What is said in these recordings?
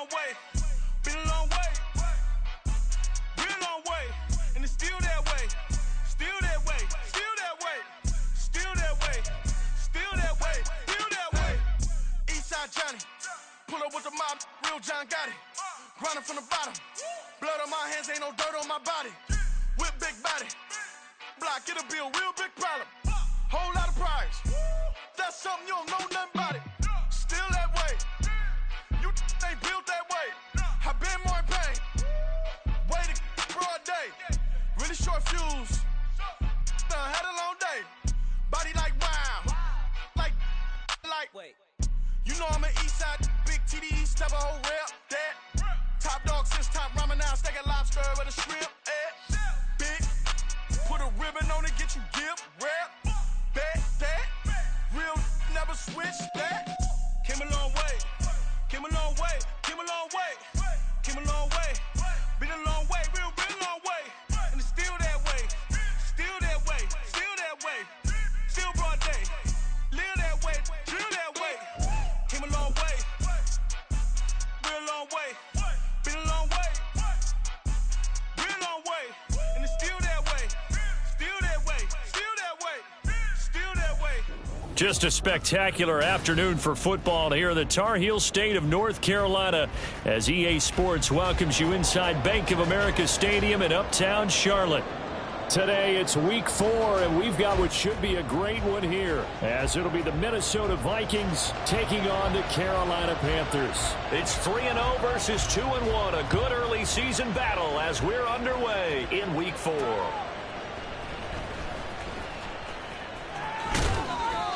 long way, been a long way, been a long way, and it's still that way, still that way, still that way, still that way, still that way, still that way. Eastside Johnny, pull up with the mob, real John Gotti, grinding from the bottom, blood on my hands, ain't no dirt on my body, whip big body, block, it'll be a real big problem, whole lot of prize, that's something you don't know nothing about it, still that way, you ain't built that way, I been more in pain, way to broad day, really short fuse, had a long day, body like wow, like, wait, you know I'm an Eastside, big TDE, step a whole rep, that, top dog since top ramen now, steak a lobster with a shrimp, big, put a ribbon on it, get you gift, rep, bet that, real never switch that, came a long way, came a long way, came a long way, came a long way, been a long way, real been a long way, and it's still that way, still that way, still that way, still broad day, live that way, chill that way, came a long way, real long way, been a long way, been a long way, and it's still that way, still that way, still that way, still that way. Just a spectacular afternoon for football here in the Tar Heel state of North Carolina as EA Sports welcomes you inside Bank of America Stadium in Uptown Charlotte. Today it's week 4, and we've got what should be a great one here, as it'll be the Minnesota Vikings taking on the Carolina Panthers. It's 3-0 versus 2-1, a good early season battle as we're underway in week 4.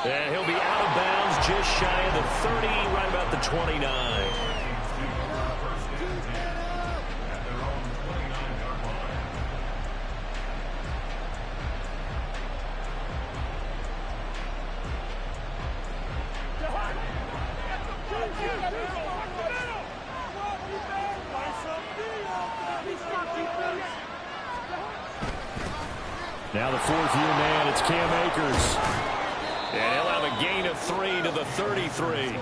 And he'll be out of bounds just shy of the 30, right about the 29. Now the fourth-year man, it's Cam Akers. And he'll have a gain of 3 to the 33.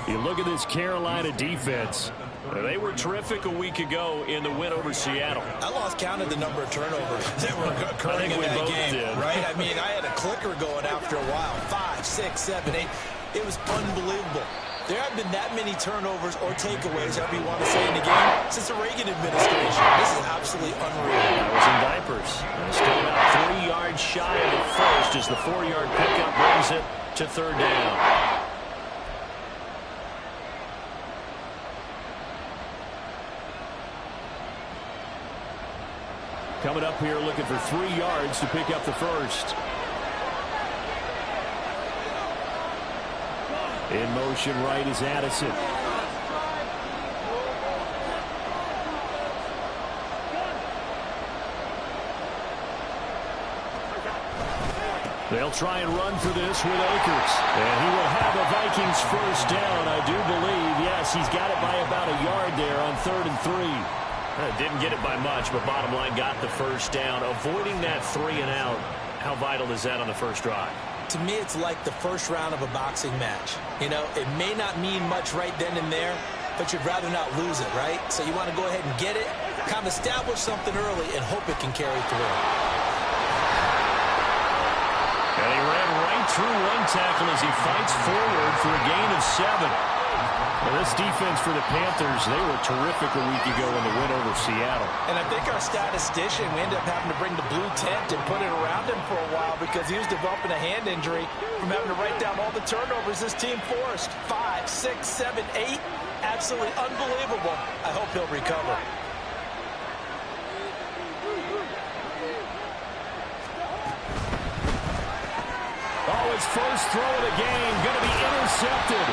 You look at this Carolina defense. They were terrific a week ago in the win over Seattle. I lost count of the number of turnovers that were occurring in that game, right? I mean, I had a clicker going after a while. 5, 6, 7, 8. It was unbelievable. There haven't been that many turnovers or takeaways, however you want to say, in the game since the Reagan administration. This is absolutely unreal. That was in diapers. Still about 3 yards shy of the first as the 4-yard pickup brings it to third down. Coming up here looking for 3 yards to pick up the first. In motion right is Addison. They'll try and run for this with Akers. And he will have a Vikings first down, I do believe. Yes, he's got it by about a yard there on 3rd and 3. Didn't get it by much, but bottom line got the first down. Avoiding that 3 and out, how vital is that on the first drive? To me, it's like the first round of a boxing match. You know, it may not mean much right then and there, but you'd rather not lose it, right? So you want to go ahead and get it, kind of establish something early, and hope it can carry through. And he ran right through one tackle as he fights forward for a gain of 7. Well, this defense for the Panthers, they were terrific a week ago in the win over Seattle. And I think our statistician, we ended up having to bring the blue tent and put it around him for a while because he was developing a hand injury from having to write down all the turnovers this team forced. 5, 6, 7, 8. Absolutely unbelievable. I hope he'll recover. Oh, his first throw of the game going to be intercepted.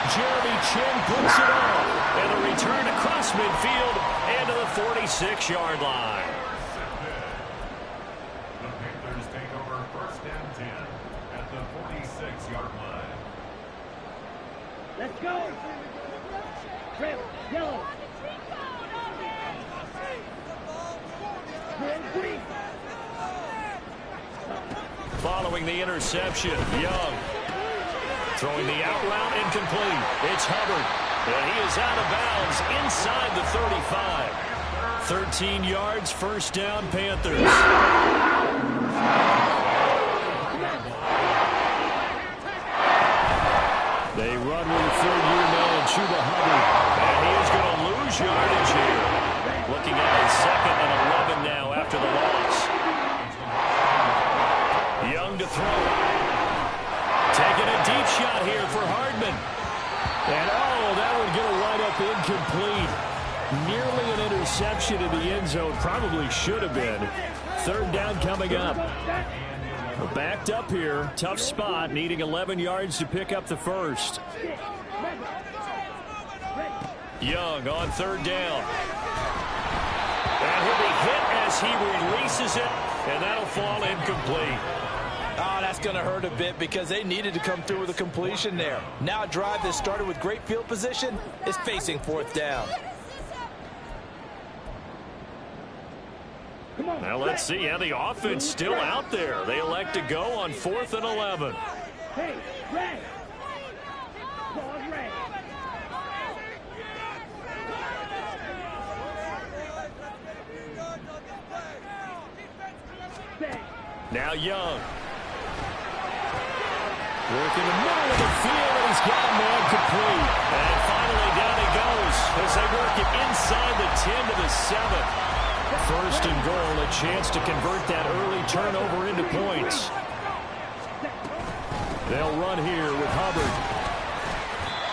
Jeremy Chin puts it on. And the return across midfield and to the 46-yard line. The Panthers take over 1st and 10 at the 46-yard line. Let's go. Trip, yellow. Green. Following the interception, Young throwing the out route incomplete. It's Hubbard. And he is out of bounds inside the 35. 13 yards, first down, Panthers. They run with third-year man, Chuba Hubbard. And he is going to lose yardage here. Looking at a 2nd and 11 now after the loss. Young to throw. Taking a deep shot here for Hardman. And, oh, that would get a wide-up incomplete. Nearly an interception in the end zone. Probably should have been. Third down coming up. We're backed up here. Tough spot. Needing 11 yards to pick up the first. Young on third down. And he'll be hit as he releases it. And that'll fall incomplete. Oh, that's going to hurt a bit because they needed to come through with a completion there. Now a drive that started with great field position is facing fourth down. Now let's see how the offense still out there. They elect to go on 4th and 11. Hey, Ray. Ball Ray. Now Young. Working the middle of the field, and he's got a man complete. And finally down he goes as they work it inside the 10 to the 7. First and goal, a chance to convert that early turnover into points. They'll run here with Hubbard.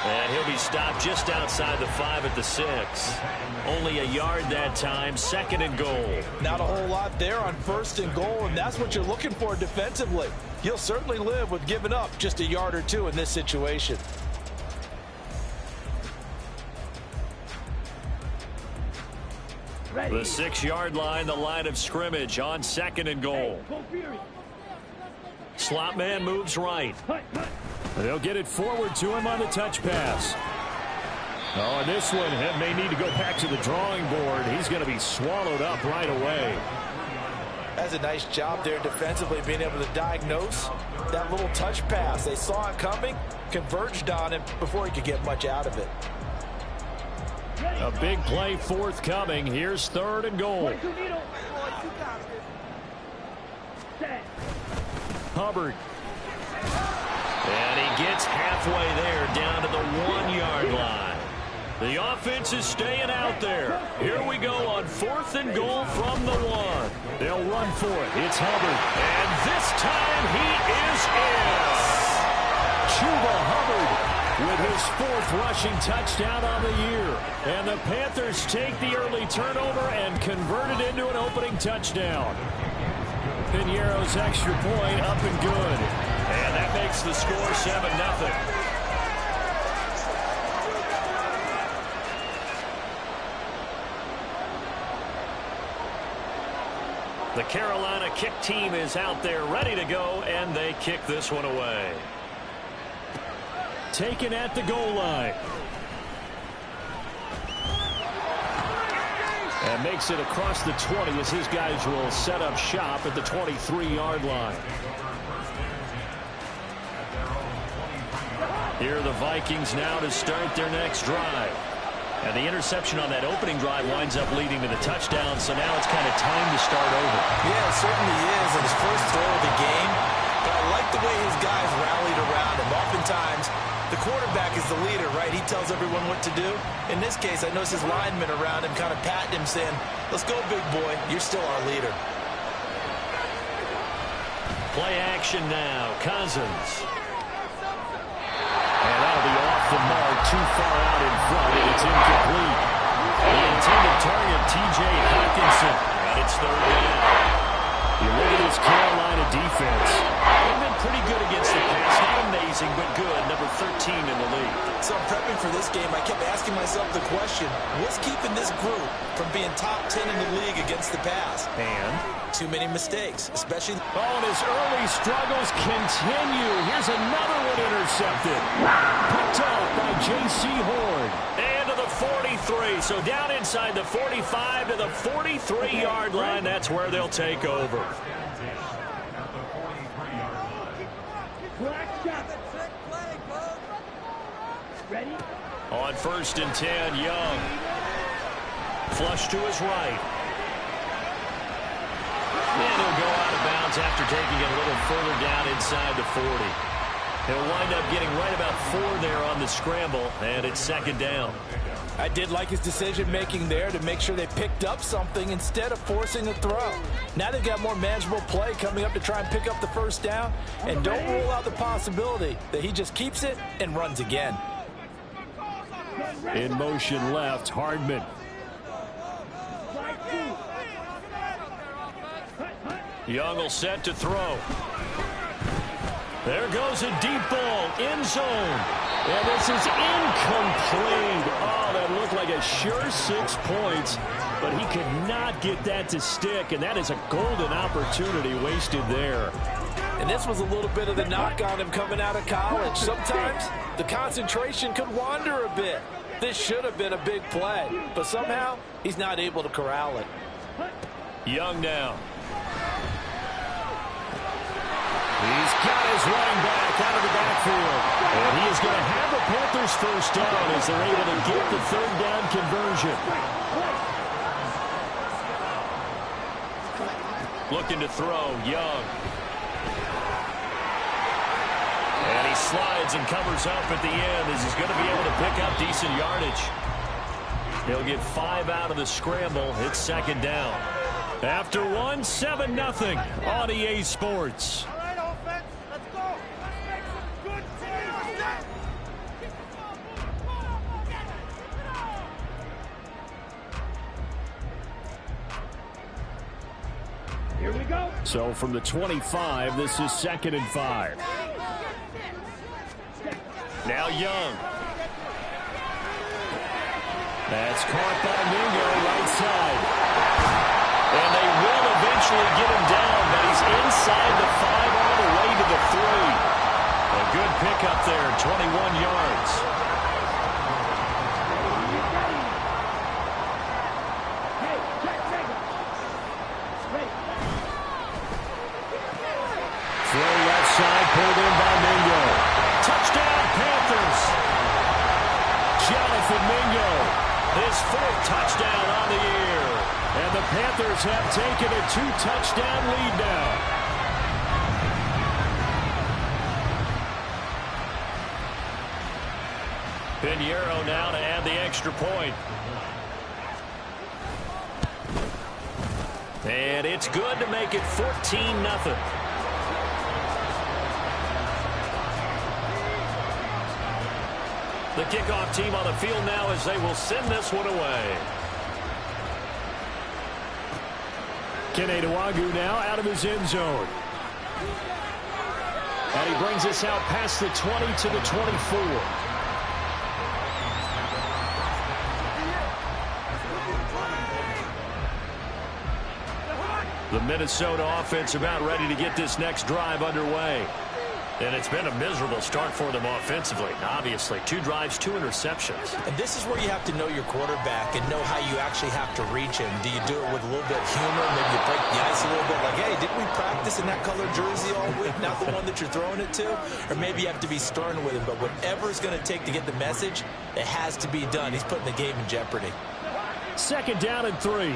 And he'll be stopped just outside the 5 at the 6. Only a yard that time, 2nd and goal. Not a whole lot there on 1st and goal, and that's what you're looking for defensively. You'll certainly live with giving up just a yard or two in this situation. The 6-yard line, the line of scrimmage on 2nd and goal. Slot man moves right. They'll get it forward to him on the touch pass. Oh, and this one may need to go back to the drawing board. He's going to be swallowed up right away. That's a nice job there defensively, being able to diagnose that little touch pass. They saw it coming, converged on him before he could get much out of it. A big play forthcoming. Here's 3rd and goal. Hubbard. And he gets halfway there down to the 1-yard line. The offense is staying out there. Here we go on 4th and goal from the 1. They'll run for it. It's Hubbard. And this time he is in. Chuba Hubbard with his 4th rushing touchdown on the year. And the Panthers take the early turnover and convert it into an opening touchdown. Piñeiro's extra point up and good. And that makes the score 7-0. The Carolina kick team is out there ready to go, and they kick this one away. Taken at the goal line. And makes it across the 20 as his guys will set up shop at the 23-yard line. Here are the Vikings now to start their next drive. And the interception on that opening drive winds up leading to the touchdown, so now it's kind of time to start over. Yeah, it certainly is. In his first throw of the game, but I like the way his guys rallied around him. Oftentimes, the quarterback is the leader, right? He tells everyone what to do. In this case, I noticed his linemen around him kind of patting him, saying, let's go, big boy. You're still our leader. Play action now. Cousins. And that'll be off the mark, too far out in front, and it's incomplete. The intended target, T.J. Hawkinson, and it's 3rd down. You look at this Carolina defense. They've been pretty good against the pass. Not amazing, but good. Number 13 in the league. So I'm prepping for this game. I kept asking myself the question, what's keeping this group from being top 10 in the league against the pass? And too many mistakes, especially. Oh, and his early struggles continue. Here's another one intercepted. Picked off by J.C. Horn. And to the 43. So down inside the 45 to the 43-yard line. That's where they'll take over. Black shot. Ready? On 1st and 10, Young. Flush to his right. And he'll go out of bounds after taking it a little further down inside the 40. He'll wind up getting right about 4 there on the scramble, and it's 2nd down. I did like his decision-making there to make sure they picked up something instead of forcing a throw. Now they've got more manageable play coming up to try and pick up the 1st down, and don't rule out the possibility that he just keeps it and runs again. In motion left, Hardman. Young will set to throw. There goes a deep ball, end zone. And this is incomplete. Oh, that looked like a sure 6 points, but he could not get that to stick, and that is a golden opportunity wasted there. And this was a little bit of the knock on him coming out of college. Sometimes the concentration could wander a bit. This should have been a big play, but somehow he's not able to corral it. Young now. He's got his running back out of the backfield. And he is going to have the Panthers 1st down as they're able to get the 3rd down conversion. Looking to throw, Young. And he slides and covers up at the end as he's going to be able to pick up decent yardage. He'll get 5 out of the scramble. It's 2nd down. After 1, 7-0 on EA Sports. Here we go. So from the 25, this is 2nd and 5. Now Young. That's caught by Mingo right side. And they will eventually get him down, but he's inside the 5 all the way to the 3. A good pickup there, 21 yards. Throw left side, pulled in by Mingo. Touchdown, Panthers. Jonathan Mingo, his 4th touchdown on the year. And the Panthers have taken a 2-touchdown lead now. Pinheiro now to add the extra point. And it's good to make it 14-0. The kickoff team on the field now as they will send this one away. Keneduagu now out of his end zone. And he brings us out past the 20 to the 24. The Minnesota offense about ready to get this next drive underway. And it's been a miserable start for them offensively. Obviously, 2 drives, 2 interceptions. And this is where you have to know your quarterback and know how you actually have to reach him. Do you do it with a little bit of humor? Maybe you break the ice a little bit like, hey, didn't we practice in that color jersey all week? Not the one that you're throwing it to? Or maybe you have to be stern with him. But whatever it's going to take to get the message, it has to be done. He's putting the game in jeopardy. 2nd down and 3.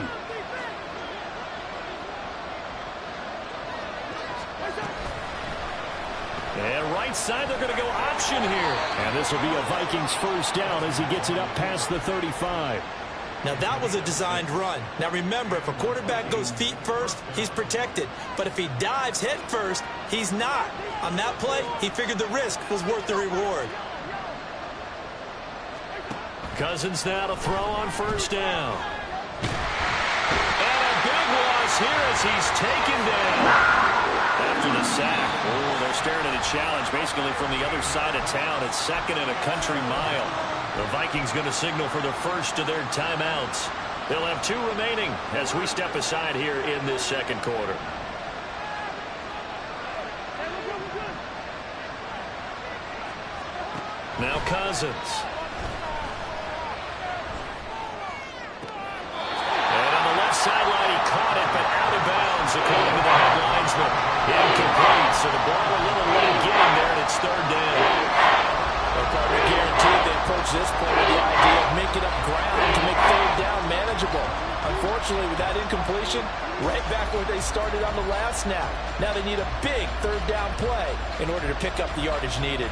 And right side, they're going to go option here. And this will be a Vikings 1st down as he gets it up past the 35. Now, that was a designed run. Now, remember, if a quarterback goes feet first, he's protected. But if he dives head first, he's not. On that play, he figured the risk was worth the reward. Cousins now to throw on 1st down. And a big loss here as he's taken down. After the sack, they're staring at a challenge basically from the other side of town. It's 2nd and a country mile. The Vikings going to signal for the 1st of their timeouts. They'll have 2 remaining as we step aside here in this 2nd quarter. Now Cousins. And on the left sideline, he caught it, but out of bounds according to the head linesman. Incomplete, so the ball a little late getting there, and it's 3rd down. They're probably guaranteed they approach this point with the idea Unfortunately, with that incompletion, right back where they started on the last snap. Now they need a big third down play in order to pick up the yardage needed.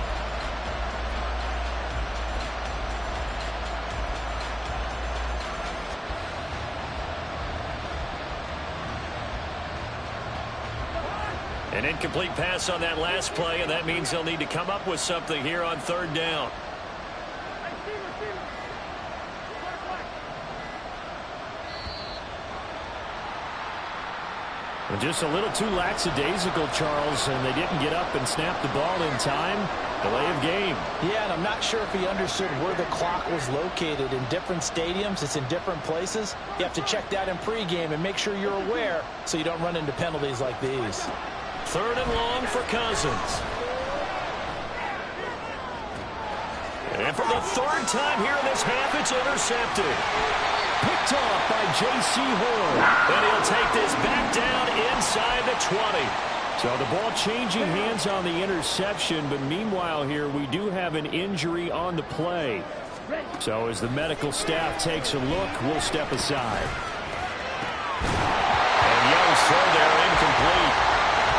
An incomplete pass on that last play, and that means they'll need to come up with something here on third down. Just a little too lackadaisical, Charles, and they didn't get up and snap the ball in time. Delay of game. Yeah, and I'm not sure if he understood where the clock was located. In different stadiums, it's in different places. You have to check that in pregame and make sure you're aware so you don't run into penalties like these. Third and long for Cousins. And for the third time here in this half, it's intercepted. Picked off by J.C. Horn. And he'll take this back down inside the 20. So the ball changing hands on the interception, but meanwhile here we do have an injury on the play. So as the medical staff takes a look, we'll step aside. And Young's throw there incomplete.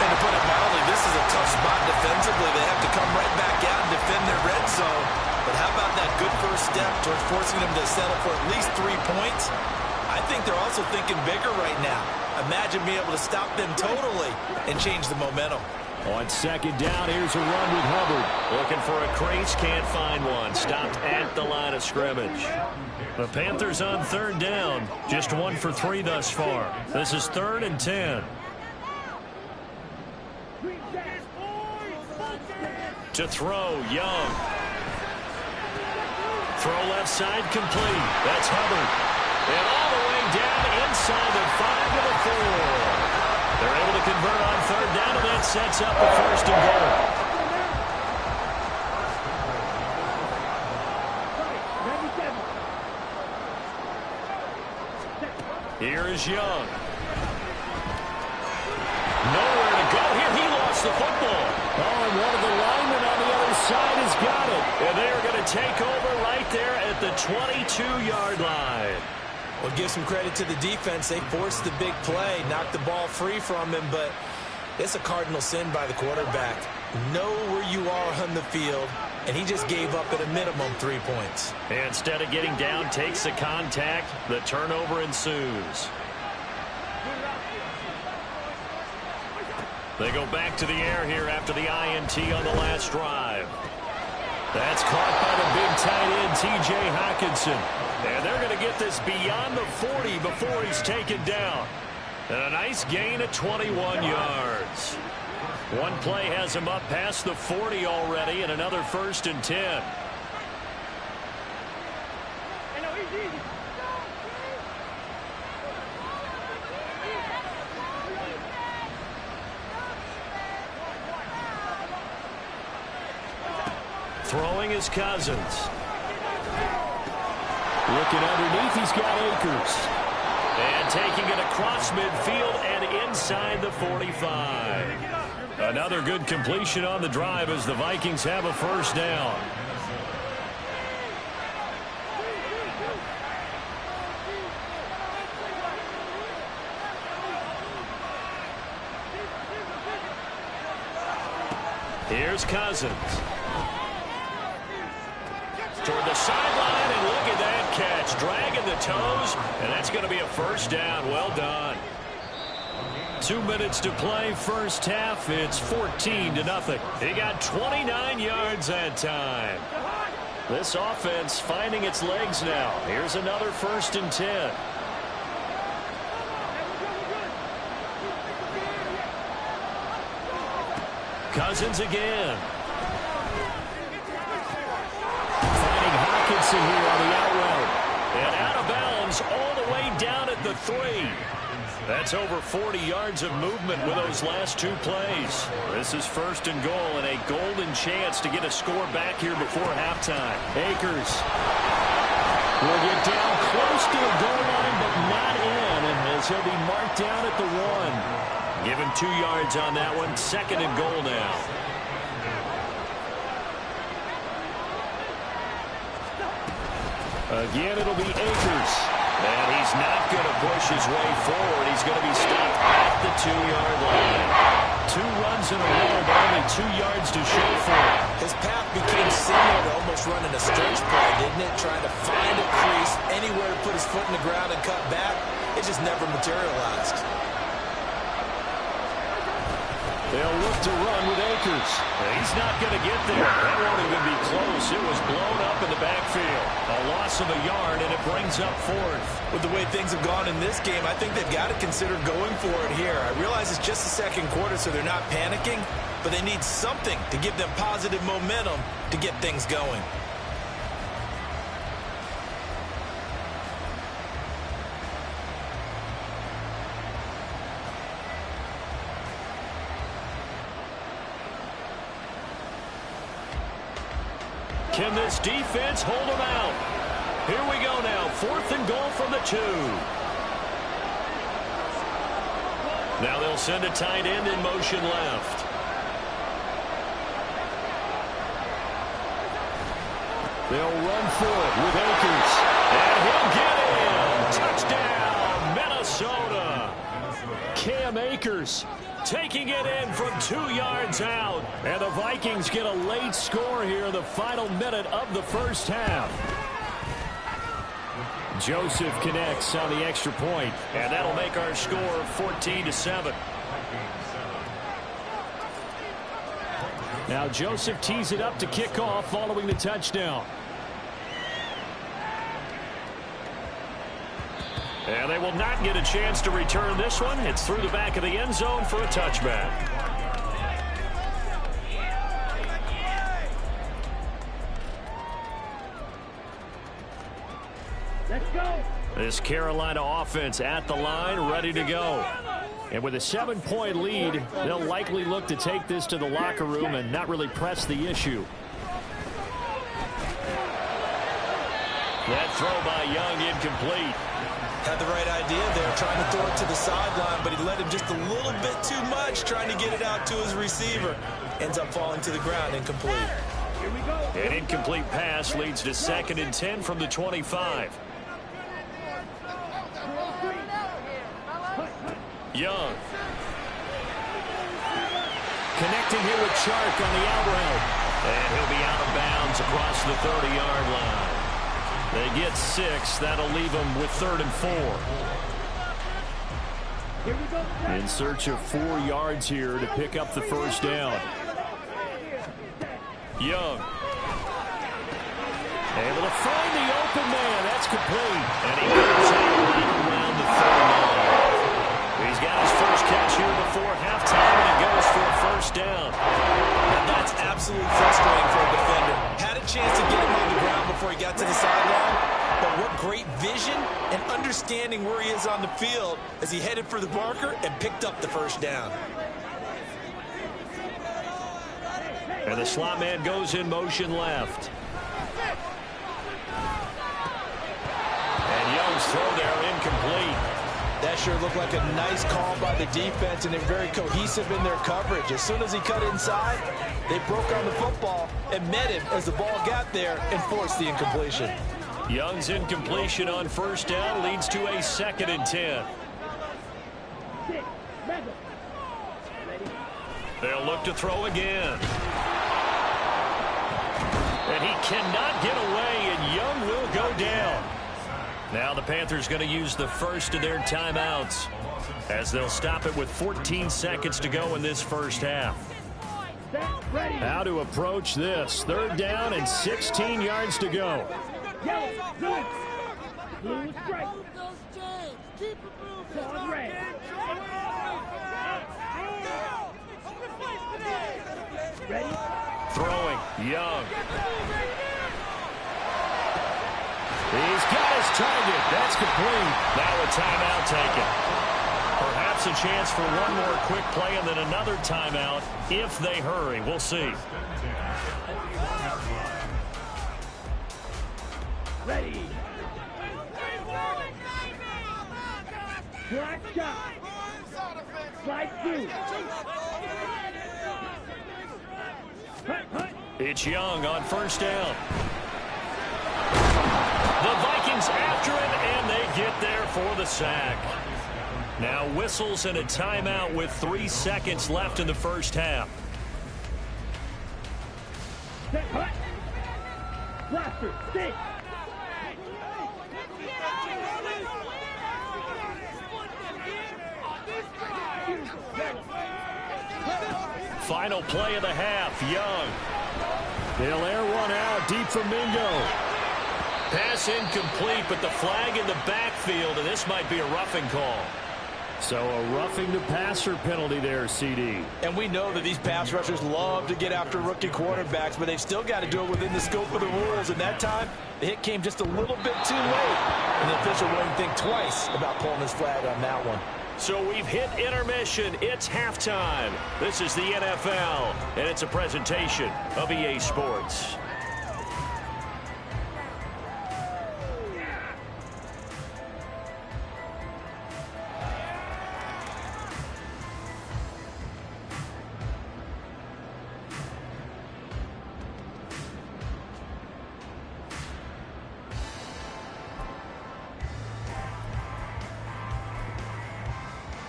And to put it mildly, this is a tough spot defensively. They have to come right back out and defend their red zone. But how about that good first step towards forcing them to settle for at least 3 points? I think they're also thinking bigger right now. Imagine being able to stop them totally and change the momentum. On second down, here's a run with Hubbard. Looking for a crease, can't find one. Stopped at the line of scrimmage. The Panthers on third down. Just 1 for 3 thus far. This is 3rd and 10. To throw, Young. Throw left side complete. That's Hubbard. And all the way down inside the 5 to the 4. They're able to convert on third down, and that sets up a first and goal. Here is Young. Nowhere to go here. He lost the football. Oh, and one of the linemen on the other side has got it. And they are going to take over right there at the 22-yard line. Well, give some credit to the defense. They forced the big play, knocked the ball free from him, but it's a cardinal sin by the quarterback. Know where you are on the field, and he just gave up at a minimum 3 points. And instead of getting down, takes the contact. The turnover ensues. They go back to the air here after the INT on the last drive. That's caught by the big tight end, T.J. Hockenson. And they're going to get this beyond the 40 before he's taken down. And a nice gain of 21 yards. One play has him up past the 40 already, and another 1st and 10. Throwing is Cousins. Looking underneath, he's got Akers. And taking it across midfield and inside the 45. Another good completion on the drive as the Vikings have a first down. Here's Cousins. Toward the sideline, and look at that catch. Dragging the toes, and that's going to be a first down. Well done. 2 minutes to play first half. It's 14-0. He got 29 yards that time. This offense finding its legs now. Here's another 1st and 10. Cousins again. Finding Hockenson here on the out route. And out of bounds all the way down at the 3. That's over 40 yards of movement with those last 2 plays. This is 1st and goal and a golden chance to get a score back here before halftime. Akers will get down close to the goal line, but not in, and as he'll be marked down at the 1. Give him 2 yards on that one. 2nd and goal now. Again, it'll be Akers. And he's not going to push push his way forward. He's going to be stopped at the 2-yard line. 2 runs in a row, but only 2 yards to show for it. His path became similar to almost running a stretch play, didn't it? Trying to find a crease, anywhere to put his foot in the ground and cut back. It just never materialized. They'll look to run with Akers. He's not going to get there. That won't even be close. It was blown up in the backfield. A loss of a yard, and it brings up 4th. With the way things have gone in this game, I think they've got to consider going for it here. I realize it's just the second quarter, so they're not panicking, but they need something to give them positive momentum to get things going. Can this defense hold them out? Here we go now. 4th and goal from the 2. Now they'll send a tight end in motion left. They'll run for it with Akers. And he'll get in. Touchdown, Minnesota. Cam Akers taking it in from 2 yards out. And the Vikings get a late score here in the final minute of the first half. Joseph connects on the extra point, and that'll make our score 14-7. Now Joseph tees it up to kick off following the touchdown. And they will not get a chance to return this one. It's through the back of the end zone for a touchback. Let's go. This Carolina offense at the line, ready to go. And with a 7-point lead, they'll likely look to take this to the locker room and not really press the issue. That throw by Young incomplete. Had the right idea there, trying to throw it to the sideline, but he let him just a little bit too much, trying to get it out to his receiver. Ends up falling to the ground, incomplete. Here we go. An incomplete pass leads to 2nd and 10 from the 25. Young. Connecting here with Chark on the out route. And he'll be out of bounds across the 30-yard line. They get 6. That'll leave them with 3rd and 4. Here we go. In search of 4 yards here to pick up the first down. Young. Able to find the open man. That's complete. And he goes out right around the 39. He's got his first catch here before halftime, and he goes for a first down. And that's absolutely frustrating for a defender. Had a chance to get him on the ground before he got to the sideline, but what great vision and understanding where he is on the field as he headed for the marker and picked up the first down. And the slot man goes in motion left. And Young's throw there incomplete. That sure looked like a nice call by the defense, and they're very cohesive in their coverage. As soon as he cut inside, they broke on the football and met him as the ball got there and forced the incompletion. Young's incompletion on first down leads to a 2nd and 10. They'll look to throw again. And he cannot get away, and Young will go down. Now the Panthers going to use the first of their timeouts as they'll stop it with 14 seconds to go in this first half. How to approach this. 3rd down and 16 yards to go. Yellow, blue strike. Ball red. Ready? Throwing, Young. He's got his target. That's complete. Now a timeout taken. Perhaps a chance for one more quick play and then another timeout if they hurry. We'll see. Ready. Black shot. Slide through. It's Young on first down. The Vikings after it, and they get there for the sack. Now whistles and a timeout with 3 seconds left in the first half. Set, hut. Blaster, stick. Final play of the half, Young. They'll air one out deep from Mingo. Pass incomplete, but the flag in the backfield, and this might be a roughing call. So a roughing the passer penalty there, CD. And we know that these pass rushers love to get after rookie quarterbacks, but they've still got to do it within the scope of the rules. And that time, the hit came just a little bit too late. And the official wouldn't think twice about pulling his flag on that one. So we've hit intermission. It's halftime. This is the NFL, and it's a presentation of EA Sports.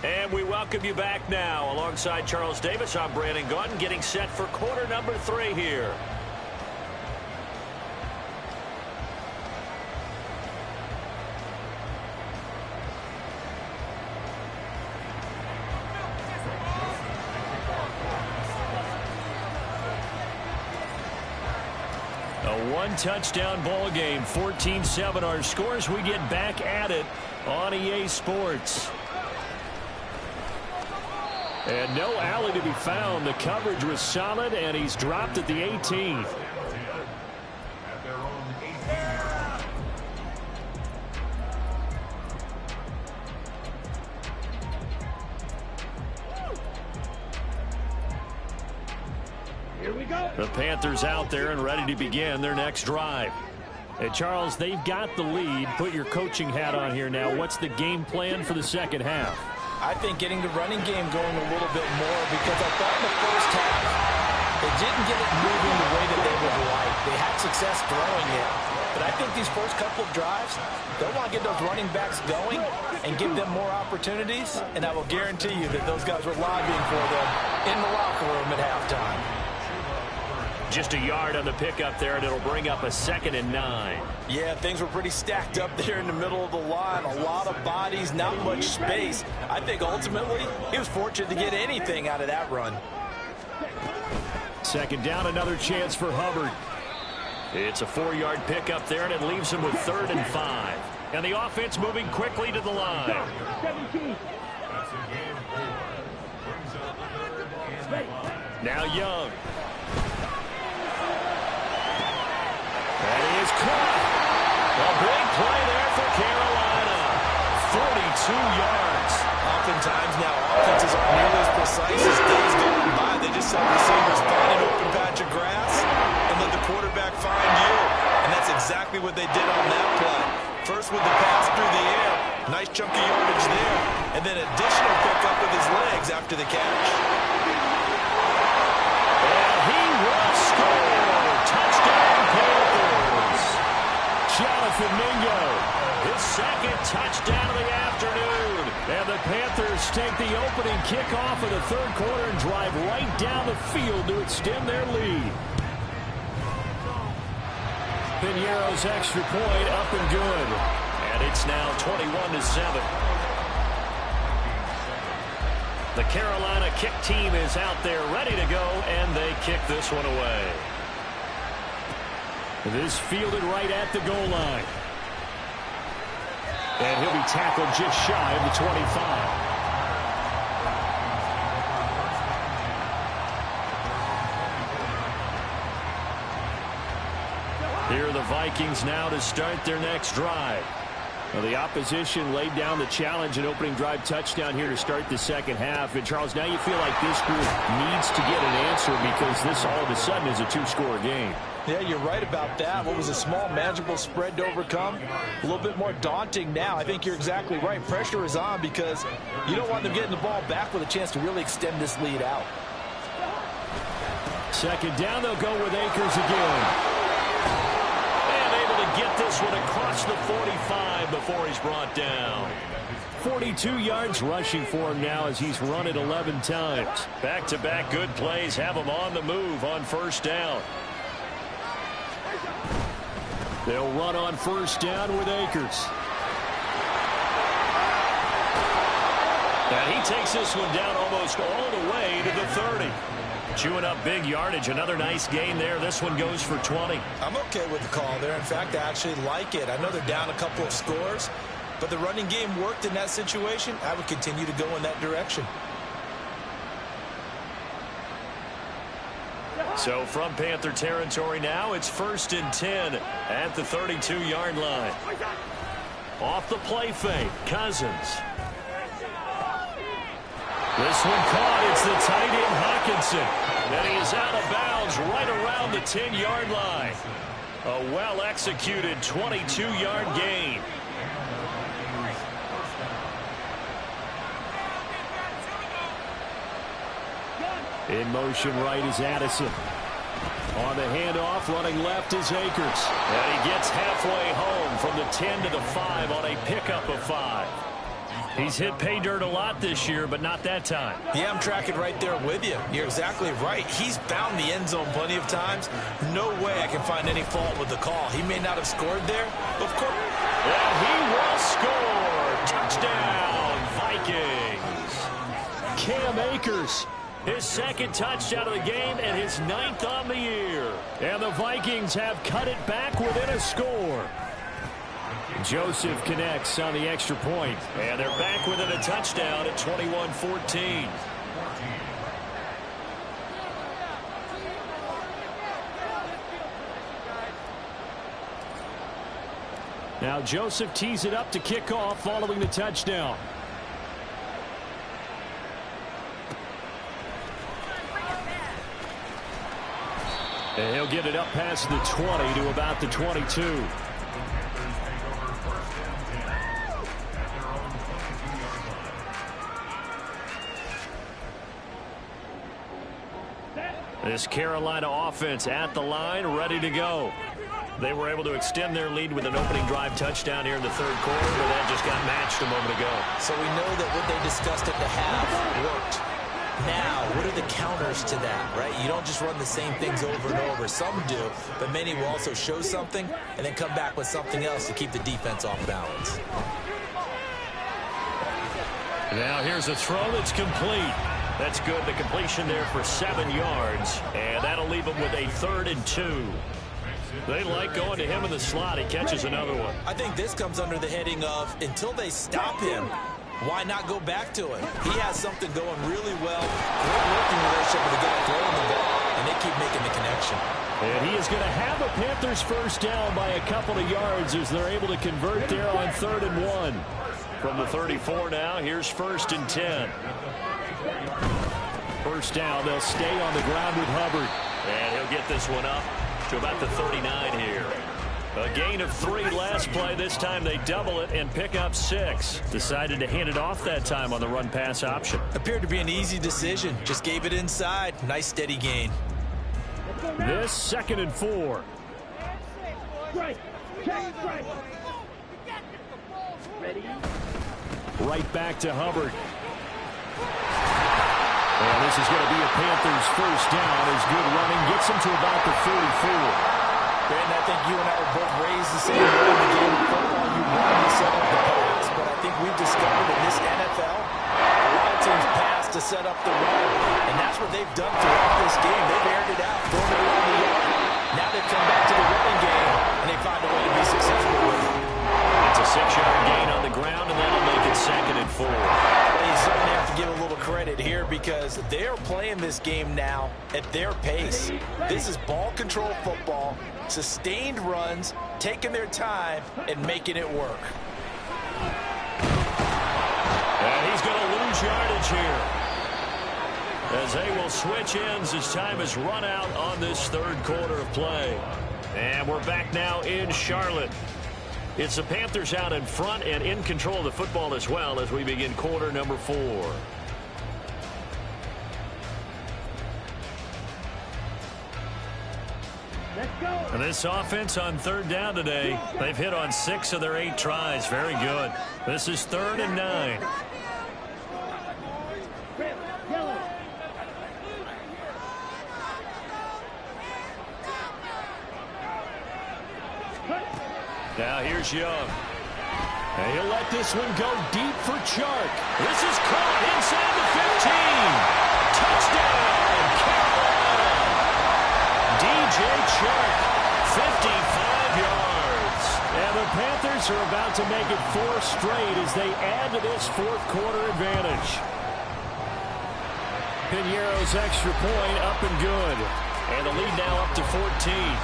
And we welcome you back now. Alongside Charles Davis, I'm Brandon Gaudin, getting set for quarter number 3 here. A one-touchdown ball game, 14-7 our scores. We get back at it on EA Sports. And no alley to be found. The coverage was solid, and he's dropped at the 18. At their own 18-yard. Here we go. The Panthers out there and ready to begin their next drive. And Charles, they've got the lead. Put your coaching hat on here now. What's the game plan for the second half? I think getting the running game going a little bit more, because I thought in the first half they didn't get it moving the way that they would like. They had success throwing it. But I think these first couple of drives, they'll want to get those running backs going and give them more opportunities. And I will guarantee you that those guys were lobbying for them in the locker room at halftime. Just a yard on the pickup there, and it'll bring up a 2nd and 9. Yeah, things were pretty stacked up there in the middle of the line. A lot of bodies, not much space. I think ultimately he was fortunate to get anything out of that run. 2nd down, another chance for Hubbard. It's a 4-yard pickup there, and it leaves him with 3rd and 5. And the offense moving quickly to the line. 17. Now Young. That is caught. A big play there for Carolina. 42 yards. Oftentimes now offenses aren't nearly as precise as days going by. They just have receivers find an open patch of grass and let the quarterback find you. And that's exactly what they did on that play. First with the pass through the air. Nice chunk of yardage there. And then additional pickup with his legs after the catch. And he will score. Touchdown Panthers. Jonathan Mingo, his 2nd touchdown of the afternoon. And the Panthers take the opening kickoff of the 3rd quarter and drive right down the field to extend their lead. Piñeiro's extra point up and good. And it's now 21-7. The Carolina kick team is out there ready to go, and they kick this one away. This fielded right at the goal line. And he'll be tackled just shy of the 25. Here are the Vikings now to start their next drive. Well, the opposition laid down the challenge and opening drive touchdown here to start the second half. And, Charles, now you feel like this group needs to get an answer because this all of a sudden is a 2-score game. Yeah, you're right about that. What was a small, manageable spread to overcome, a little bit more daunting now. I think you're exactly right. Pressure is on because you don't want them getting the ball back with a chance to really extend this lead out. 2nd down, they'll go with Akers again. And able to get this one across the 45 before he's brought down. 42 yards rushing for him now as he's run it 11 times. Back-to-back good plays have him on the move on first down. They'll run on first down with Akers. And he takes this one down almost all the way to the 30. Chewing up big yardage. Another nice gain there. This one goes for 20. I'm okay with the call there. In fact, I actually like it. I know they're down a couple of scores, but the running game worked in that situation. I would continue to go in that direction. So from Panther territory now, it's 1st and 10 at the 32-yard line. Off the play fake, Cousins. This one caught. It's the tight end Hawkinson. And he is out of bounds right around the 10-yard line. A well-executed 22-yard gain. In motion right is Addison. On the handoff, running left is Akers. And he gets halfway home from the 10 to the 5 on a pickup of 5. He's hit pay dirt a lot this year, but not that time. Yeah, I'm tracking right there with you. You're exactly right. He's found the end zone plenty of times. No way I can find any fault with the call. He may not have scored there, but of course. And he will score. Touchdown, Vikings. Cam Akers, his second touchdown of the game and his 9th on the year. And the Vikings have cut it back within a score. Joseph connects on the extra point, and they're back within a touchdown at 21-14. Now Joseph tees it up to kick off following the touchdown. And he'll get it up past the 20 to about the 22. This Carolina offense at the line, ready to go. They were able to extend their lead with an opening drive touchdown here in the 3rd quarter, but that just got matched a moment ago. So we know that what they discussed at the half worked. Now, what are the counters to that, right? You don't just run the same things over and over. Some do, but many will also show something and then come back with something else to keep the defense off balance. Now here's a throw that's complete. That's good. The completion there for 7 yards, and that'll leave him with a 3rd and 2. They like going to him in the slot. He catches another one. I think this comes under the heading of until they stop him, why not go back to it? He has something going really well. Great working relationship with the guy throwing the ball, and they keep making the connection. And he is going to have a Panthers first down by a couple of yards as they're able to convert there on 3rd and 1. From the 34 now, here's 1st and 10. First down, they'll stay on the ground with Hubbard. And he'll get this one up to about the 39 here. A gain of 3 last play. This time they double it and pick up 6. Decided to hand it off that time on the run-pass option. Appeared to be an easy decision. Just gave it inside. Nice steady gain. This 2nd and 4. Right. Check right. Ready? Right back to Hubbard. And this is going to be a Panthers first down as good running gets him to about the 44. Brandon, I think you and I were both raised the same way in the game of football. You run to set up the pass, but I think we've discovered in this NFL, a lot of teams pass to set up the run, and that's what they've done throughout this game. They've aired it out, thrown it around the yard. Now they've come back to the running game, and they find a way to be successful with it. It's a 6-yard gain on the ground, and that'll make it 2nd and 4. Well, you certainly have to give a little credit here because they're playing this game now at their pace. This is ball control football, sustained runs, taking their time, and making it work. And he's going to lose yardage here as they will switch ends as time has run out on this 3rd quarter of play. And we're back now in Charlotte. It's the Panthers out in front and in control of the football as well as we begin quarter number 4. Let's go. And this offense on third down today, they've hit on 6 of their 8 tries. Very good. This is 3rd and 9. Now here's Young. And he'll let this one go deep for Chark. This is caught inside the 15. Touchdown, Carolina. DJ Chark, 55 yards. And the Panthers are about to make it 4 straight as they add to this fourth-quarter advantage. Piñeiro's extra point up and good. And the lead now up to 14.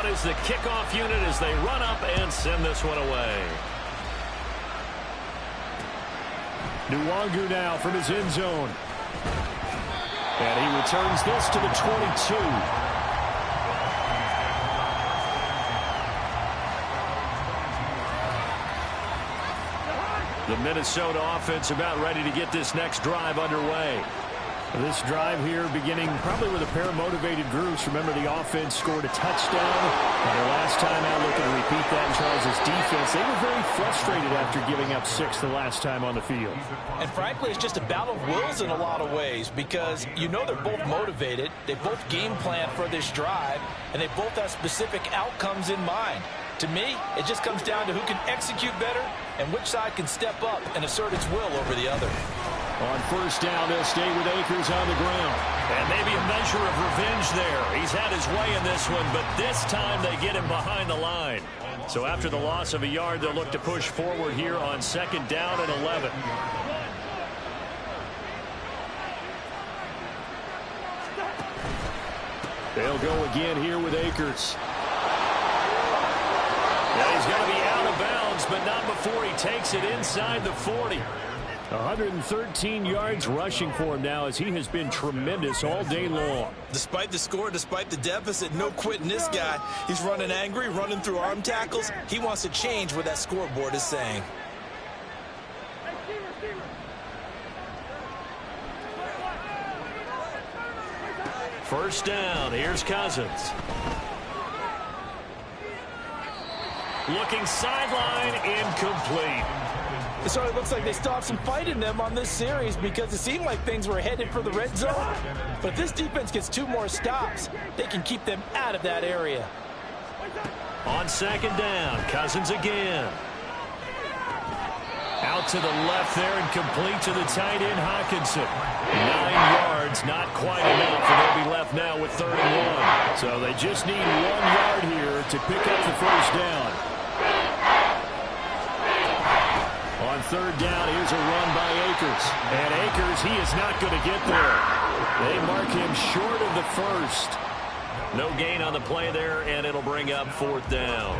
Is the kickoff unit as they run up and send this one away. Nwangu now from his end zone. And he returns this to the 22. The Minnesota offense about ready to get this next drive underway. This drive here beginning probably with a pair of motivated groups. Remember, the offense scored a touchdown. And the last time out, looking to repeat that in Charles' defense. They were very frustrated after giving up 6 the last time on the field. And frankly, it's just a battle of wills in a lot of ways because you know they're both motivated. They both game plan for this drive, and they both have specific outcomes in mind. To me, it just comes down to who can execute better and which side can step up and assert its will over the other. On first down, they'll stay with Akers on the ground. And maybe a measure of revenge there. He's had his way in this one, but this time they get him behind the line. So after the loss of a yard, they'll look to push forward here on 2nd down and 11. They'll go again here with Akers. Yeah, he's going to be out of bounds, but not before he takes it inside the 40. 113 yards rushing for him now as he has been tremendous all day long. Despite the score, despite the deficit, no quitting this guy. He's running angry, running through arm tackles. He wants to change what that scoreboard is saying. First down, here's Cousins. Looking sideline, incomplete. It sort of looks like they still have some fight in them on this series because it seemed like things were headed for the red zone. But if this defense gets 2 more stops, they can keep them out of that area. On 2nd down, Cousins again. Out to the left there and complete to the tight end, Hockenson. 9 yards, not quite enough, and they'll be left now with 3rd and 1. So they just need 1 yard here to pick up the first down. On 3rd down, here's a run by Akers. And Akers, he is not going to get there. They mark him short of the first. No gain on the play there, and it'll bring up 4th down.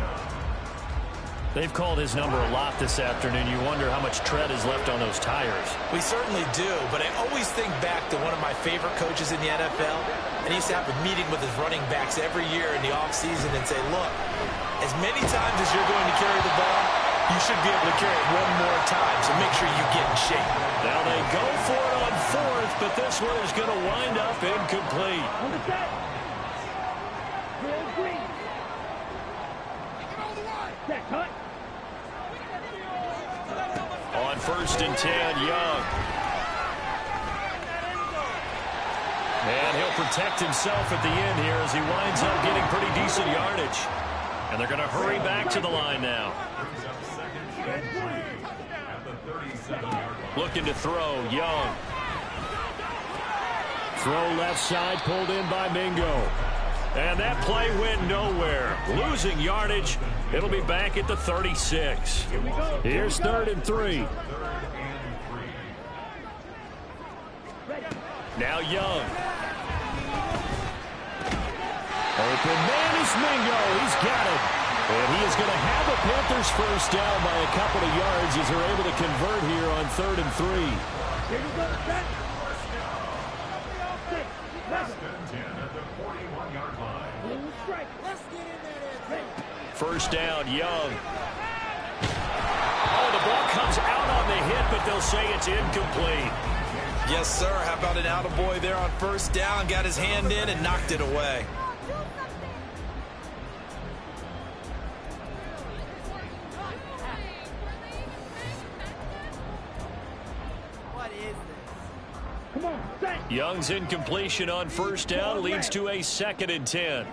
They've called his number a lot this afternoon. You wonder how much tread is left on those tires. We certainly do, but I always think back to one of my favorite coaches in the NFL, and he used to have a meeting with his running backs every year in the offseason and say, look, as many times as you're going to carry the ball, you should be able to carry it 1 more time, so make sure you get in shape. Now they go for it on 4th, but this one is going to wind up incomplete. On 1st and 10, Young. And he'll protect himself at the end here as he winds up getting pretty decent yardage. And they're going to hurry back to the line now. Looking to throw, Young. Throw left side, pulled in by Mingo. And that play went nowhere. Losing yardage. It'll be back at the 36. Here's 3rd and 3. Now Young. Open man is Mingo. He's got it. And he is going to have a Panthers first down by a couple of yards as they're able to convert here on 3rd and 3. Here we go, set. First and 10 at the 41-yard line. Let's get in there. First down, Young. Oh, the ball comes out on the hit, but they'll say it's incomplete. Yes, sir. How about an attaboy there on first down? Got his hand in and knocked it away. Young's incompletion on first down leads to a 2nd and 10.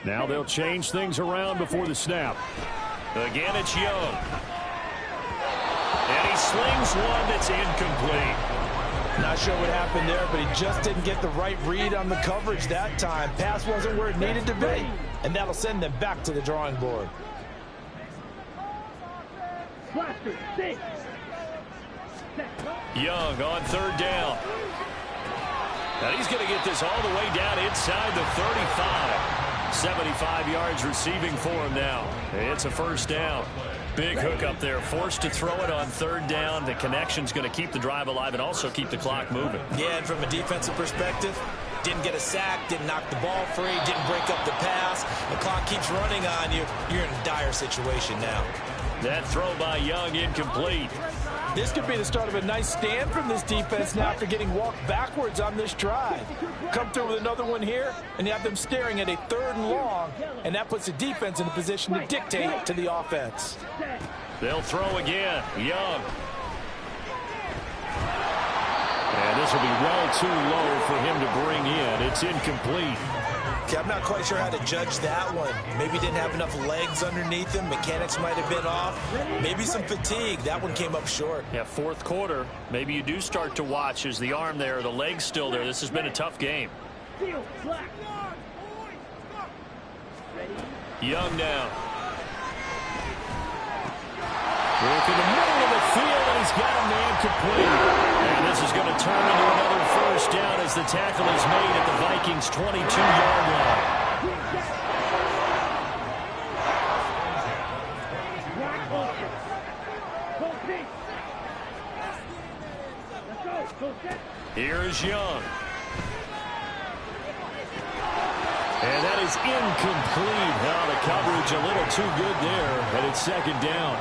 Now they'll change things around before the snap. Again, it's Young. And he slings one that's incomplete. Not sure what happened there, but he just didn't get the right read on the coverage that time. Pass wasn't where it needed to be, and that'll send them back to the drawing board. Young on third down. Now he's going to get this all the way down inside the 35. 75 yards receiving for him now. It's a first down. Big hook up there. Forced to throw it on third down. The connection's going to keep the drive alive and also keep the clock moving. Yeah, and from a defensive perspective, didn't get a sack, didn't knock the ball free, didn't break up the pass. The clock keeps running on you. You're in a dire situation now. That throw by Young incomplete. This could be the start of a nice stand from this defense now after getting walked backwards on this drive. Come through with another one here, and you have them staring at a 3rd and long, and that puts the defense in a position to dictate to the offense. They'll throw again. Young. And this will be well too low for him to bring in. It's incomplete. Okay, I'm not quite sure how to judge that one. Maybe didn't have enough legs underneath him. Mechanics might have been off. Maybe some fatigue. That one came up short. Yeah, 4th quarter. Maybe you do start to watch as the arm there, the leg's still there. This has been a tough game. Young now. Work in the middle of the field, and he's got a man complete. And this is going to turn into another first down as the tackle is made at the Vikings' 22-yard line. Here's Young. And that is incomplete. Now the coverage a little too good there, and it's 2nd down.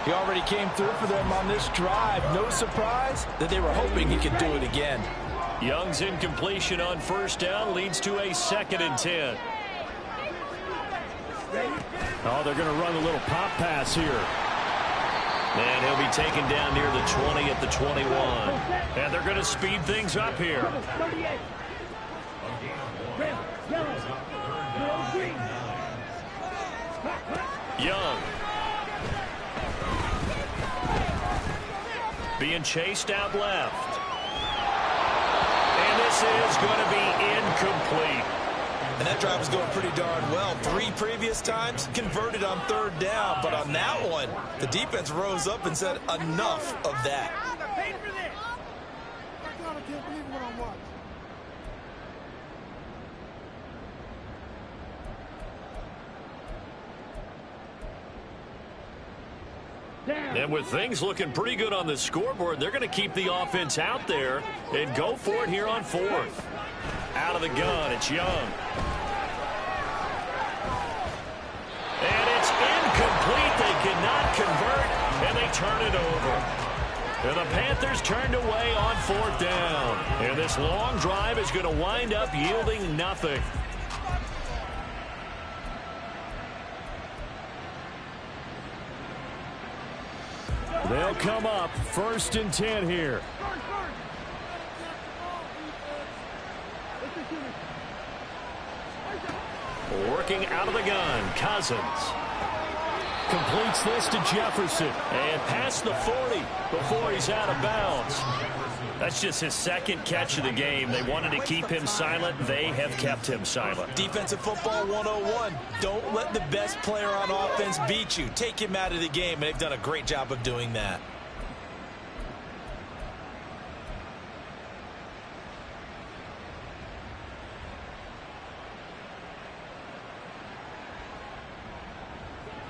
He already came through for them on this drive. No surprise that they were hoping he could do it again. Young's incompletion on first down leads to a 2nd and 10. Oh, they're going to run a little pop pass here. And he'll be taken down near the 20 at the 21. And they're going to speed things up here. Young. Being chased out left. And this is going to be incomplete. And that drive was going pretty darn well. 3 previous times converted on 3rd down. But on that one, the defense rose up and said, enough of that. I can't believe what I'm watching. And with things looking pretty good on the scoreboard, they're going to keep the offense out there and go for it here on 4th. Out of the gun, it's Young. And it's incomplete. They cannot convert, and they turn it over. And the Panthers turned away on 4th down. And this long drive is going to wind up yielding nothing. They'll come up 1st and 10 here. Working out of the gun, Cousins. Completes this to Jefferson. And past the 40 before he's out of bounds. That's just his 2nd catch of the game. They wanted to keep him silent. They have kept him silent. Defensive football 101. Don't let the best player on offense beat you. Take him out of the game, and they've done a great job of doing that.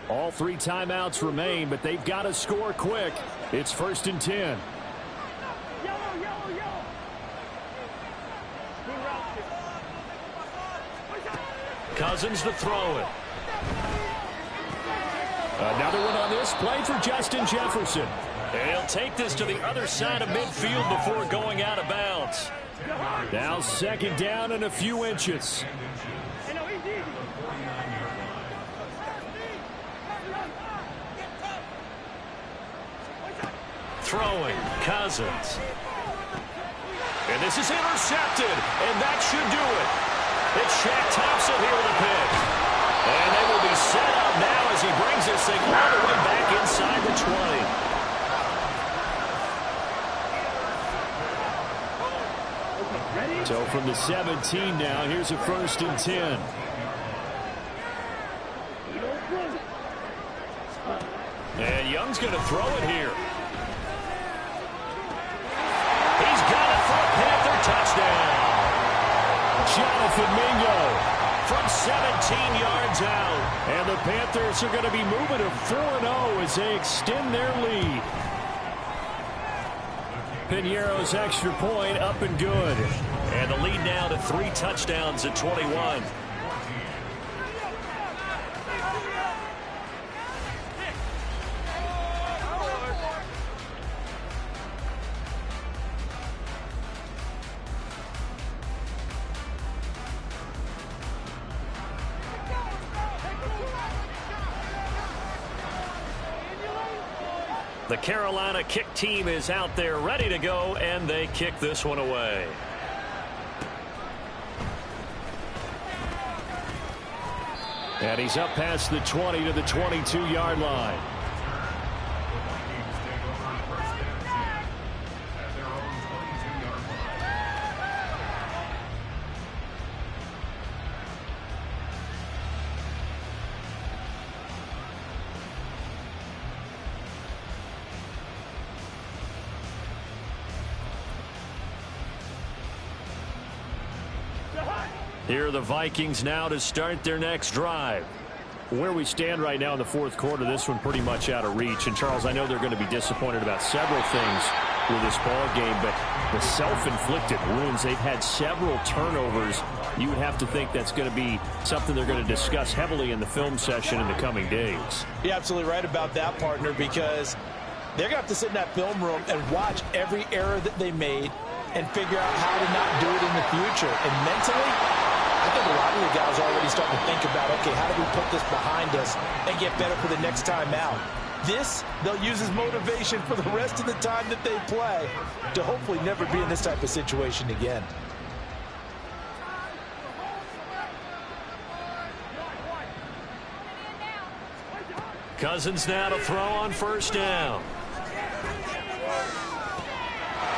All 3 timeouts remain, but they've got to score quick. It's 1st and 10. Cousins to throw it. Another one on this play for Justin Jefferson. And he'll take this to the other side of midfield before going out of bounds. Now second down and a few inches. Throwing, Cousins. And this is intercepted, and that should do it. It's Shaq Thompson here with a pick. And they will be set up now as he brings this thing all the way back inside the 20. So from the 17 now, here's a 1st and 10. And Young's going to throw it here. He's got it for a Panther touchdown. Jonathan Mingo from 17 yards out. And the Panthers are going to be moving to 4-0 as they extend their lead. Piñeiro's extra point up and good. And the lead now to 3 touchdowns at 21. The Carolina kick team is out there ready to go, and they kick this one away. And he's up past the 20 to the 22-yard line. Here are the Vikings now to start their next drive. Where we stand right now in the 4th quarter, this one pretty much out of reach. And, Charles, I know they're going to be disappointed about several things with this ball game, but the self-inflicted wounds, they've had several turnovers. You would have to think that's going to be something they're going to discuss heavily in the film session in the coming days. You're absolutely right about that, partner, because they're going to have to sit in that film room and watch every error that they made and figure out how to not do it in the future. And mentally, I think a lot of the guys are already starting to think about, okay, how do we put this behind us and get better for the next time out? This, they'll use as motivation for the rest of the time that they play to hopefully never be in this type of situation again. Cousins now to throw on 1st down.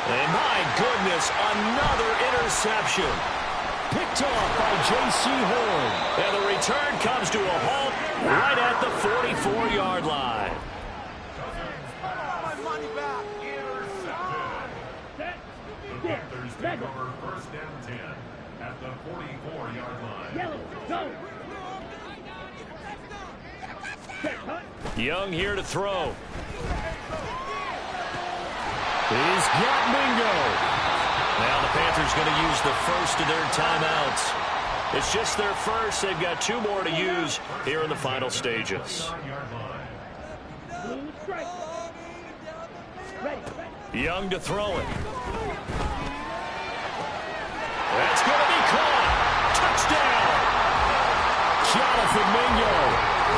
And my goodness, another interception. Picked off by J.C. Horn. And the return comes to a halt right at the 44-yard line. The Panthers take over 1st and 10 at the 44-yard line. Young here to throw. He's got Mingo. Now the Panthers going to use the first of their timeouts. It's just their first. They've got 2 more to use here in the final stages. Young to throw it. That's going to be caught. Touchdown. Jonathan Mingo,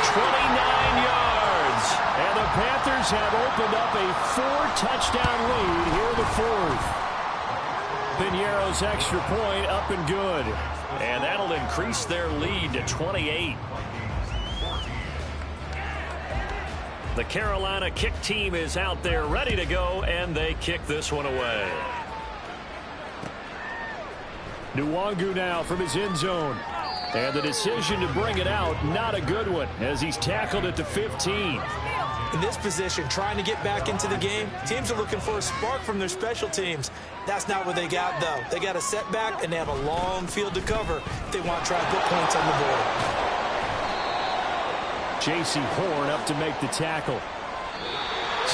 29 yards. And the Panthers have opened up a 4-touchdown lead here in the 4th. Piñeiro's extra point up and good. And that'll increase their lead to 28. The Carolina kick team is out there ready to go, and they kick this one away. Nwangu now from his end zone. And the decision to bring it out, not a good one, as he's tackled at the 15. In this position, trying to get back into the game, teams are looking for a spark from their special teams. That's not what they got, though. They got a setback, and they have a long field to cover if they want to try and put points on the board. J.C. Horn up to make the tackle.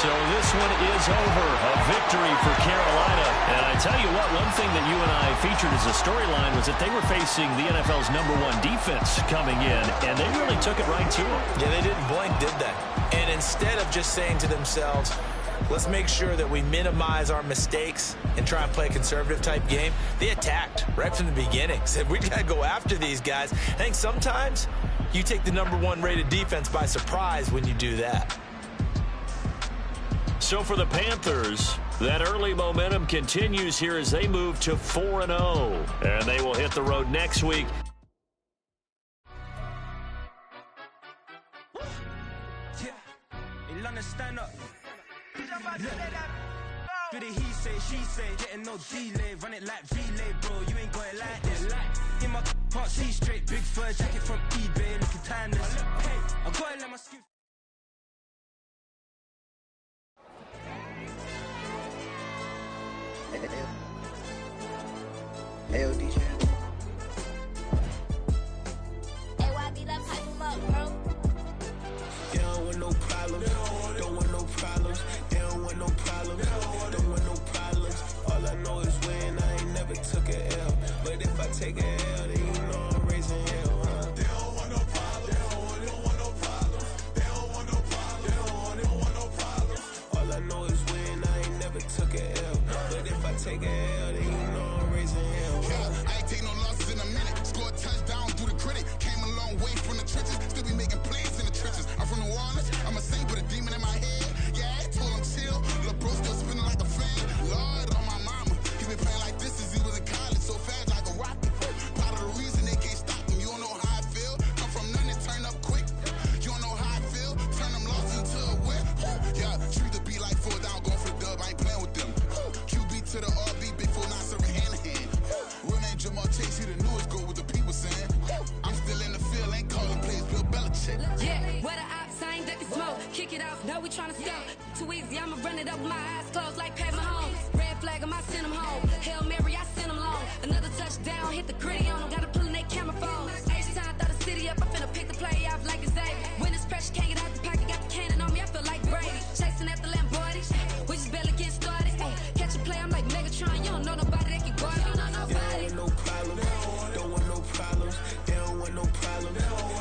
So this one is over. A victory for Carolina. And I tell you what, one thing that you and I featured as a storyline was that they were facing the NFL's #1 defense coming in, and they really took it right to them. Yeah, they didn't blink, did they? And instead of just saying to themselves, let's make sure that we minimize our mistakes and try and play a conservative-type game, they attacked right from the beginning. Said, we got to go after these guys. I think sometimes you take the #1 rated defense by surprise when you do that. So for the Panthers, that early momentum continues here as they move to 4-0. And they will hit the road next week. Stand up. Do the he say, she say, getting no delay, run it like relay, bro. You ain't got it like this. In my can't see straight, big fur jacket from eBay, looking timeless. Hey, I gotta let my skin. Hey, DJ. Hey, YB, let's hype him up, bro. They don't want no problems, don't want no problems. They don't want no problems, don't want no problems. All I know is win, I ain't never took a L. But if I take a L, then you know I'm raising hell, huh? They don't want no problems, they don't want no problems. They don't want no problems, they don't want no problems. All I know is win, I ain't never took a L. But if I take a L, then you know I'm raising hell, huh? Yeah, I ain't take no losses in a minute. Scored touchdown through the critic. Came a long way from the trenches. Still be making plays in the trenches. I'm from New Orleans. I'm a saint with a demon in my head. Yeah, I told him chill. Lil' bro still spinning like a fan. Lord on my mama. He been playing like this since he was in college. So fast like a rocket. Part of the reason they can't stop him. You don't know how I feel. Come from nothing, turn up quick. You don't know how I feel. Turn them losses into a whip. Yeah, treat the beat like 4 down. Going for the dub. I ain't playing with them. QB to the RB. Big 4 9 serving hand to hand. Real name Jamal Chase. He the newest goal with the people saying. I'm still in the field. Ain't calling plays. Bill Belichick. Yeah, where the ops, I ain't ducking smoke. Kick it off, now we tryna scout. Too easy, I'ma run it up with my eyes closed like Pat Mahomes. Red flag, I send him home. Hail Mary, I send him long. Another touchdown, hit the gritty on him. Gotta pull in they camera phones. H-time, throw the city up, I finna pick the play off like it's Xavier. When it's pressure, can't get out the pocket, got the cannon on me, I feel like Brady. Chasing after Lamborghini, we just barely get started. Ay, catch a play, I'm like Megatron, you don't know nobody that can guard it. You know nobody. They don't want no problems, don't want no problems. They don't want no problems,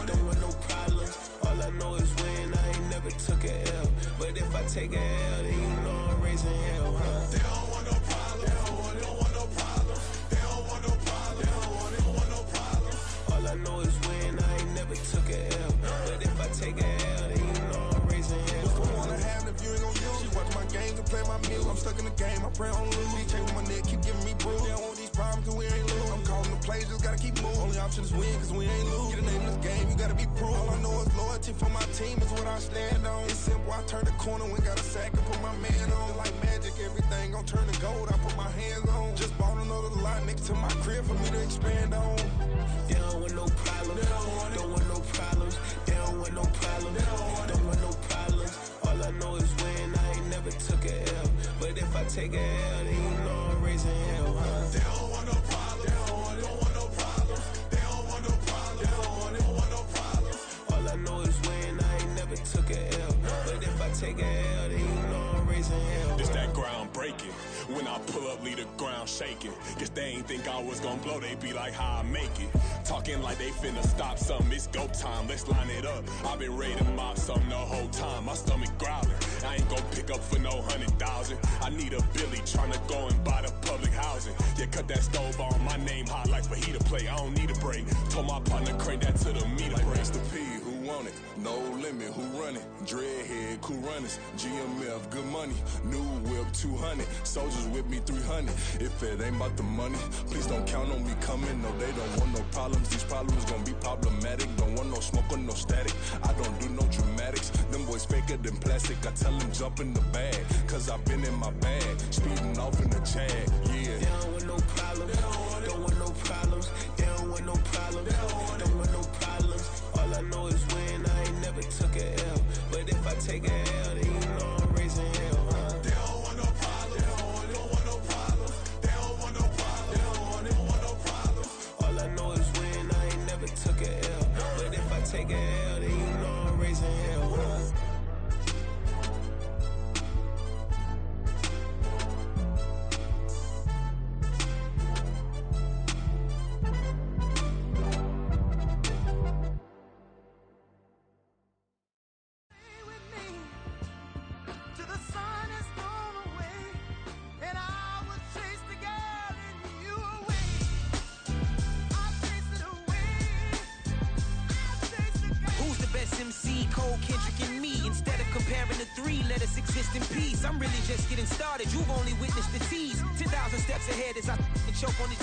don't want no problems. All I know is win, I ain't never took a L. But if I take a L, then you know I'm raising hell, huh? They don't want no problems, they don't want no problems. They don't want no problems, they don't want no problems. All I know is win, I ain't never took a L. But if I take a L, then you know I'm raising hell. What's the point of having if you ain't gon' use? She watch my games and play my music. I'm stuck in the game, I pray on lose. These chains on my neck keep giving me bruise. They don't want these problems cause we ain't lose. I'm calling the plays, just gotta keep moving. Only option is win cause we ain't lose. Get a name in this game, you gotta be proof. All I know is loyalty for my team is what I stand on. It's simple, I turn the corner when got a sack and put my man on. Like magic, everything gon' turn to gold, I put my hands on. Just bought another lot next to my crib for me to expand on. They don't want no problems, don't want no problems. They don't want no problems, don't want no problems. All I know is win, I ain't never took a L. But if I take a L, then you know I'm raising hell, huh? They don't want no problems, they don't want no problems. They don't want no problems, they don't want no problems. All I know is win, I ain't never took a L. But if I take a L, then you know I'm raising hell. It's that ground breaking. When I pull up, leave the ground shaking. Guess they ain't think I was gonna blow, they be like, how I make it. Talking like they finna stop something, it's go time, let's line it up. I've been ready to mop something the whole time, my stomach growling. I ain't gon' pick up for no 100,000. I need a Billy tryna go and buy the public housing. Yeah, cut that stove on, my name hot like fajita play. I don't need a break. Told my partner crank that to the meter like break. Mr. P, who want it? No limit, who run it? Dreadhead, cool runners. GMF, good money. New whip, 200. Soldiers with me, 300. If it ain't about the money, please don't count on me coming. No, they don't want no problems. These problems gon' be problematic. Don't want no smoke or no static. I don't do no dramatics. Them boys faker than plastic. I tell them jump in the bag, cause I've been in my bag. Speeding off in the Jag, yeah. They don't want no problems, don't want no problems. They don't want no problems, don't want no problems. All I know is win, I ain't never took a L. But if I take a L, then you know I'm raising hell, huh? They don't want no problems, they don't want no problems. They don't want no problems, they don't want no problems. All I know is win, I ain't never took a L. But if I take a L, then you know I'm raising hell, huh? Cole, Kendrick, and me. Instead of comparing the three, let us exist in peace. I'm really just getting started. You've only witnessed the tease. 10,000 steps ahead as I choke on it.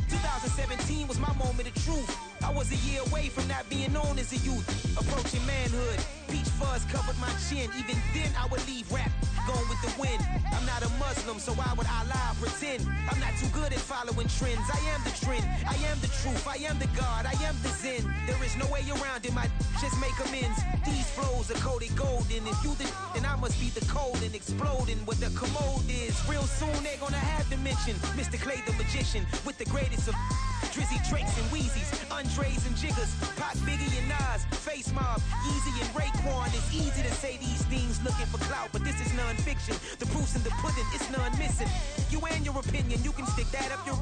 2017 was my moment of truth. I was a year away from not being known as a youth. Approaching manhood, peach fuzz covered my chin. Even then I would leave rap going with the wind. I'm not a Muslim, so why would I lie or pretend? I'm not too good at following trends. I am the trend, I am the truth, I am the God, I am the Zen. There is no way around it, just make amends. These flows are coated golden. If you then I must be the cold and exploding what the commode is. Real soon they're gonna have to mention Mr. Clay the magician with the greatest of Drizzy, Drakes, and Wheezies, Andres and Jiggers, Pac, Biggie, and Nas, Face Mob, Yeezy, and Raekwon. It's easy to say these things looking for clout, but this is non-fiction. The proof's in the pudding, it's none missing. You and your opinion, you can stick that up your...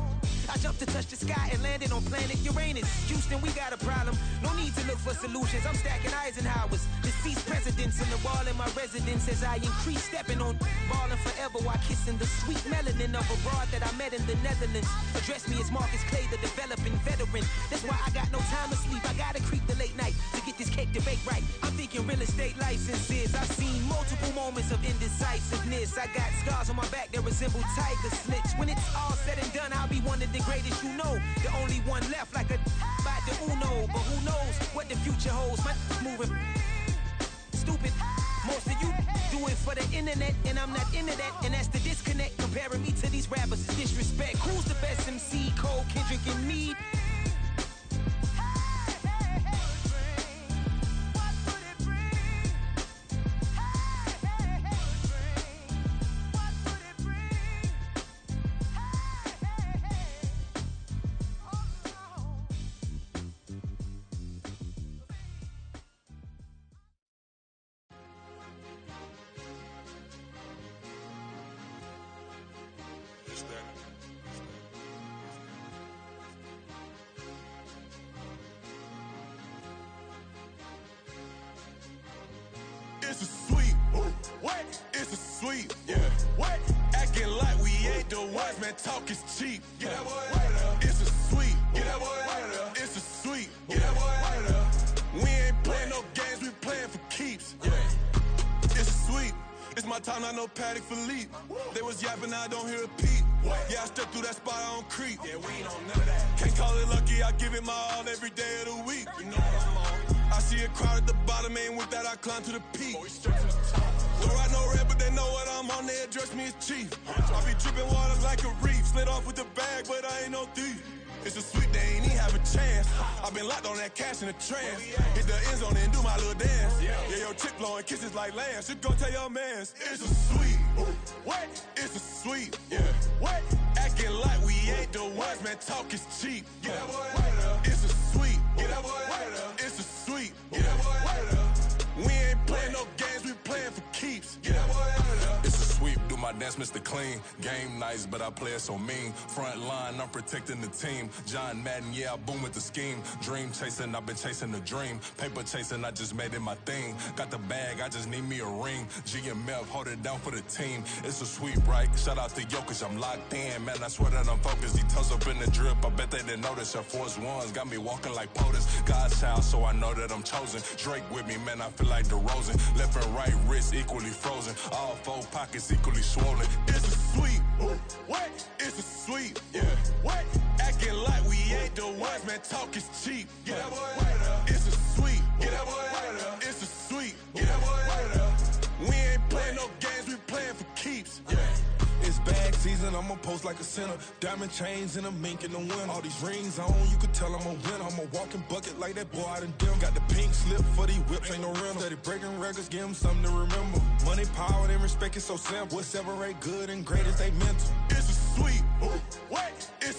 I jumped to touch the sky and landed on planet Uranus. Houston, we got a problem. No need to look for solutions. I'm stacking Eisenhowers. Deceased presidents in the wall in my residence as I increase stepping on balling forever while kissing the sweet melanin of a broad that I met in the Netherlands. Address me as Marcus Clay, the developing veteran. That's why I got no time to sleep. I gotta creep the late night to get this cake debate right. I'm thinking real estate licenses. I've seen multiple moments of indecisiveness. I got scars on my back that resemble tiger slits. When it's all said and done, I'll be one of the greatest you know. The only one left like a by the Uno. But who knows what the future holds? My moving stupid. Most of you do it for the internet, and I'm not into that. And that's the disconnect. Comparing me to these rappers is disrespect. Who's the best MC? Cole, Kendrick, and me? It's a sweep. What? It's a sweep. Yeah. What? Acting like we ain't the ones, man. Talk is cheap. Get that boy out of there. It's a sweep. Get that boy out of there. It's a sweep. Get that boy out of there. We ain't playing no games, we playing for keeps. Yeah. It's a sweep. It's my time, not no Paddock Philippe. They was yapping, I don't hear a peep. Yeah, I step through that spot, I don't creep. Yeah, we ain't on none of that. Can't call it lucky, I give it my all every day of the week. You know what I'm on. I see a crowd at the bottom, ain't with that, I climb to the peak. Don't ride no red, but they know what I'm on, they address me as chief. I be dripping water like a reef, slid off with the bag, but I ain't no thief. It's a sweep, they ain't even have a chance. I been locked on that cash in a trance. Hit the end zone and do my little dance. Yeah, your chick blowing kisses like lambs. You go tell your mans. It's a sweep. What? It's a sweep. Yeah. What? Acting like we ain't the ones, man. Talk is cheap. Get that boy out. It's a sweep. Get that boy out. It's a sweep. Get that boy out. We ain't playing no games, we playing for keeps. Get that boy out. It's a sweep. Do my dance, Mr. Clean. Game nice, but I play it so mean. Front line, I'm protecting the team. John Madden, yeah, I boom with the scheme. Dream chasing, I've been chasing the dream. Paper chasing, I just made it my thing. Got the bag, I just need me a ring. GMF, hold it down for the team. It's a sweep, right? Shout out to Jokic, I'm locked in. Man, I swear that I'm focused. He toes up in the drip, I bet they didn't notice. Your force ones got me walking like POTUS. God's child, so I know that I'm chosen. Drake with me, man, I feel like DeRozan. Left and right wrist equally frozen. All four pockets equally swollen. It's a sweep. What? It's a sweep. Yeah. What? Acting like we ain't the ones, man. Talk is cheap. Get that boy out. It's a sweep. Get that boy out. It's a sweep. Get that boy out. We ain't playing no games, we playing for keeps. Yeah. It's bag season, I'ma post like a sinner. Diamond chains and a mink in the wind. All these rings on, you can tell I'm a winner. I'm a walking bucket like that boy out in dim. Got the pink slip for these whips, ain't no rental. Steady breaking records, give them something to remember. Money, power, and respect is so simple. What separate good and great is they mental. It's a sweep.